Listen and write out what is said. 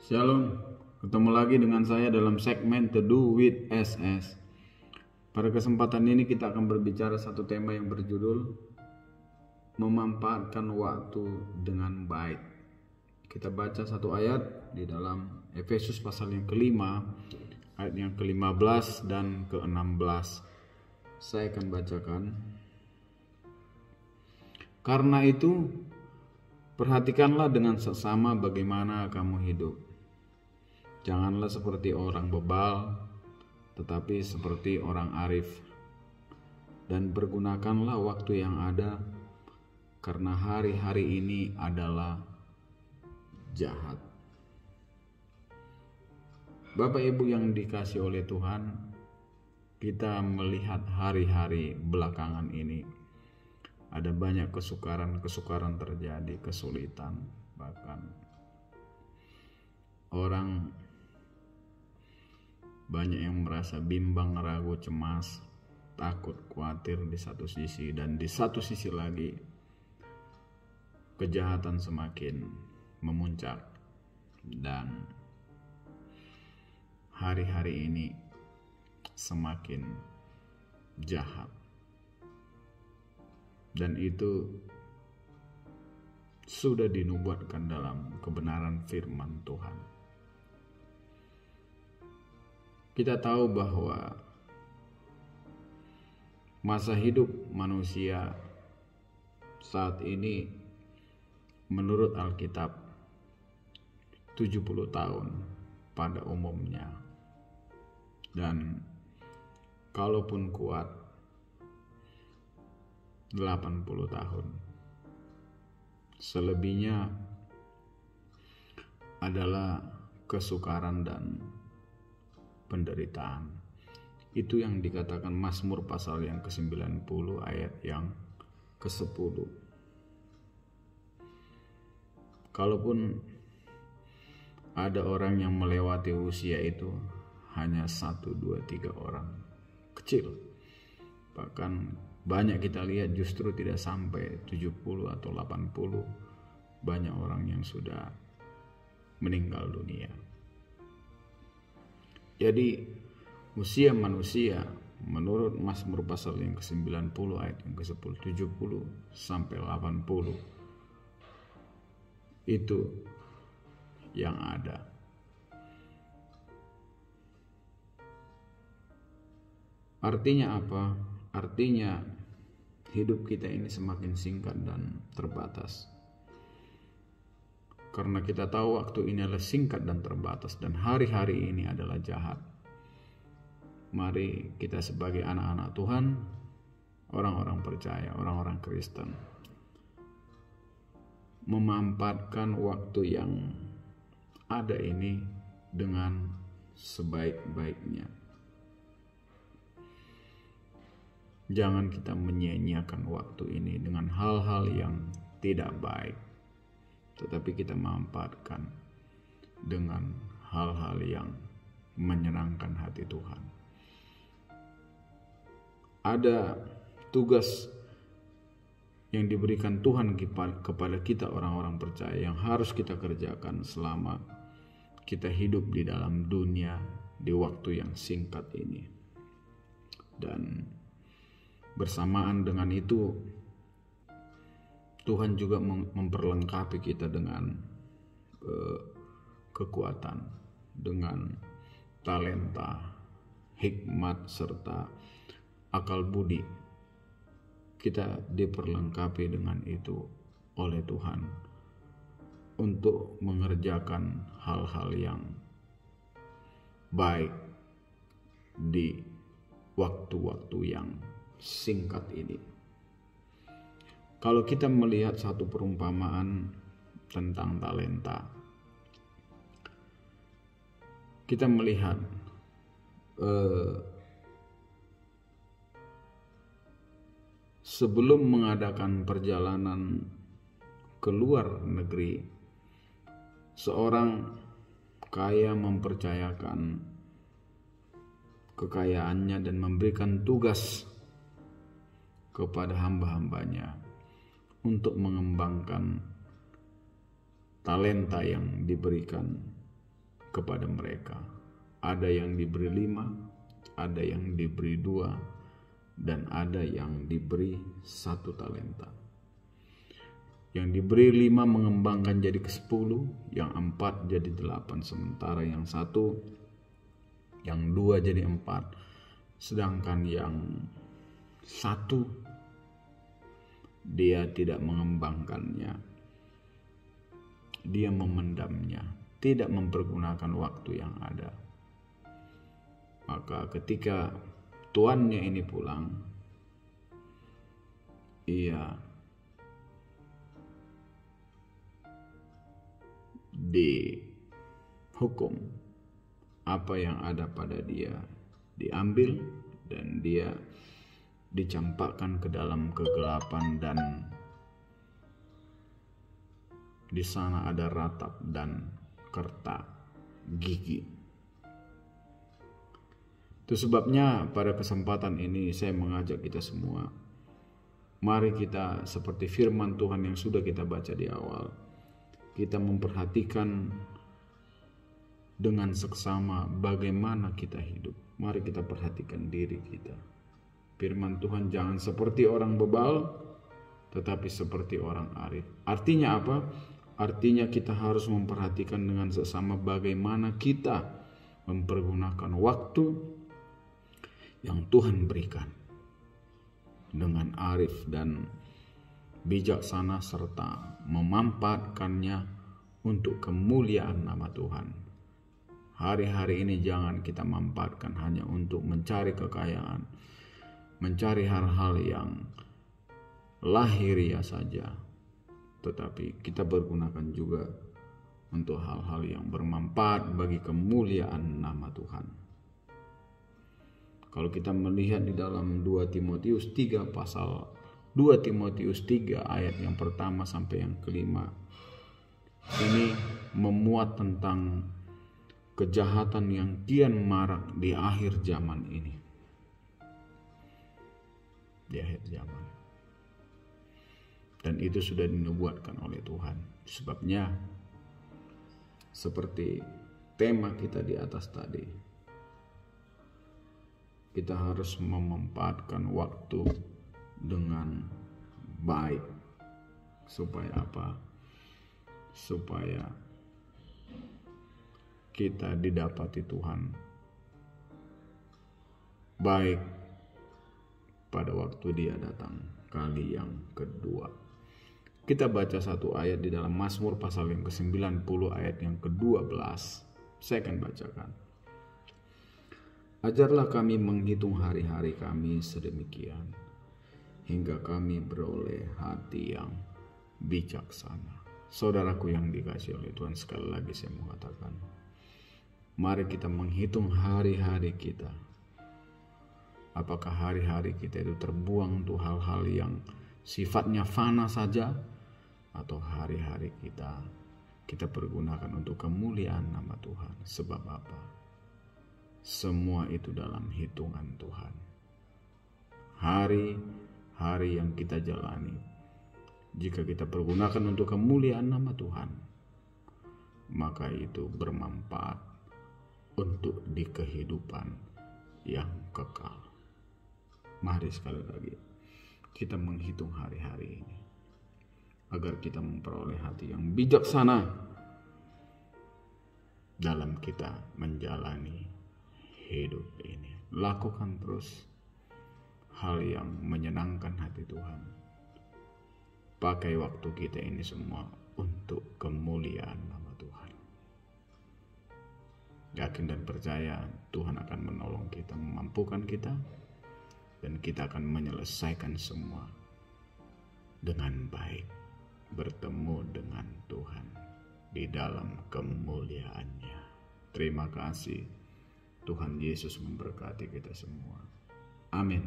Shalom, ketemu lagi dengan saya dalam segmen Teduh with SS. Pada kesempatan ini kita akan berbicara satu tema yang berjudul memanfaatkan waktu dengan baik. Kita baca satu ayat di dalam Efesus pasal yang kelima, ayat yang ke-15 dan ke-16. Saya akan bacakan. Karena itu, perhatikanlah dengan seksama bagaimana kamu hidup. Janganlah seperti orang bebal, tetapi seperti orang arif. Dan pergunakanlah waktu yang ada, karena hari-hari ini adalah jahat. Bapak Ibu yang dikasihi oleh Tuhan, kita melihat hari-hari belakangan ini ada banyak kesukaran terjadi, kesulitan, bahkan orang banyak yang merasa bimbang, ragu, cemas, takut, khawatir di satu sisi, dan di satu sisi lagi kejahatan semakin memuncak dan hari-hari ini semakin jahat. Dan itu sudah dinubuatkan dalam kebenaran firman Tuhan. Kita tahu bahwa masa hidup manusia saat ini menurut Alkitab 70 tahun pada umumnya. Dan kalaupun kuat 80 tahun. Selebihnya adalah kesukaran dan penderitaan. Itu yang dikatakan Mazmur pasal yang ke-90 ayat yang ke-10. Kalaupun ada orang yang melewati usia itu hanya 1, 2, 3 orang kecil. Bahkan banyak kita lihat justru tidak sampai 70 atau 80. Banyak orang yang sudah meninggal dunia. Jadi usia manusia menurut Mazmur pasal yang ke-90 ayat yang ke-10, 70 sampai 80 itu yang ada. Artinya apa? Artinya hidup kita ini semakin singkat dan terbatas. Karena kita tahu waktu ini adalah singkat dan terbatas, dan hari-hari ini adalah jahat. Mari kita sebagai anak-anak Tuhan, orang-orang percaya, orang-orang Kristen, memanfaatkan waktu yang ada ini dengan sebaik-baiknya. Jangan kita menyia-nyiakan waktu ini dengan hal-hal yang tidak baik, tetapi kita manfaatkan dengan hal-hal yang menyenangkan hati Tuhan. Ada tugas yang diberikan Tuhan kepada kita orang-orang percaya yang harus kita kerjakan selama kita hidup di dalam dunia di waktu yang singkat ini. Dan bersamaan dengan itu, Tuhan juga memperlengkapi kita dengan kekuatan, dengan talenta, hikmat, serta akal budi. Kita diperlengkapi dengan itu oleh Tuhan untuk mengerjakan hal-hal yang baik di waktu-waktu yang singkat ini. Kalau kita melihat satu perumpamaan tentang talenta, kita melihat sebelum mengadakan perjalanan ke luar negeri, seorang kaya mempercayakan kekayaannya dan memberikan tugas kepada hamba-hambanya untuk mengembangkan talenta yang diberikan kepada mereka. Ada yang diberi 5, ada yang diberi 2, dan ada yang diberi 1 talenta. Yang diberi 5 mengembangkan jadi ke-10, yang 4 jadi 8, sementara yang 2 jadi 4, sedangkan yang 1 dia tidak mengembangkannya, dia memendamnya, tidak mempergunakan waktu yang ada. Maka ketika tuannya ini pulang, ia dihukum. Apa yang ada pada dia diambil dan dia dicampakkan ke dalam kegelapan, dan di sana ada ratap dan kerta gigi. Itu sebabnya pada kesempatan ini saya mengajak kita semua, mari kita seperti firman Tuhan yang sudah kita baca di awal, kita memperhatikan dengan seksama bagaimana kita hidup. Mari kita perhatikan diri kita. Firman Tuhan, jangan seperti orang bebal, tetapi seperti orang arif. Artinya apa? Artinya kita harus memperhatikan dengan seksama bagaimana kita mempergunakan waktu yang Tuhan berikan dengan arif dan bijaksana, serta memanfaatkannya untuk kemuliaan nama Tuhan. Hari-hari ini jangan kita manfaatkan hanya untuk mencari kekayaan, mencari hal-hal yang lahiriah saja, tetapi kita pergunakan juga untuk hal-hal yang bermanfaat bagi kemuliaan nama Tuhan. Kalau kita melihat di dalam 2 Timotius 3 pasal 2 Timotius 3 ayat yang pertama sampai yang kelima, ini memuat tentang kejahatan yang kian marak di akhir zaman ini. Di akhir zaman. Dan itu sudah dinubuatkan oleh Tuhan. Sebabnya seperti tema kita di atas tadi, kita harus memanfaatkan waktu dengan baik. Supaya apa? Supaya kita didapati Tuhan baik pada waktu Dia datang kali yang kedua. Kita baca satu ayat di dalam Mazmur pasal yang ke-90 ayat yang ke-12. Saya akan bacakan. Ajarlah kami menghitung hari-hari kami sedemikian, hingga kami beroleh hati yang bijaksana. Saudaraku yang dikasihi oleh Tuhan, sekali lagi saya mengatakan, mari kita menghitung hari-hari kita. Apakah hari-hari kita itu terbuang untuk hal-hal yang sifatnya fana saja, atau hari-hari kita pergunakan untuk kemuliaan nama Tuhan? Sebab apa? Semua itu dalam hitungan Tuhan. Hari-hari yang kita jalani, jika kita pergunakan untuk kemuliaan nama Tuhan, maka itu bermanfaat untuk di kehidupan yang kekal. Mari sekali lagi kita menghitung hari-hari ini, agar kita memperoleh hati yang bijaksana dalam kita menjalani hidup ini. Lakukan terus hal yang menyenangkan hati Tuhan. Pakai waktu kita ini semua untuk kemuliaan nama Tuhan. Yakin dan percaya Tuhan akan menolong kita, memampukan kita, dan kita akan menyelesaikan semua dengan baik, bertemu dengan Tuhan di dalam kemuliaannya. Terima kasih. Tuhan Yesus memberkati kita semua. Amin.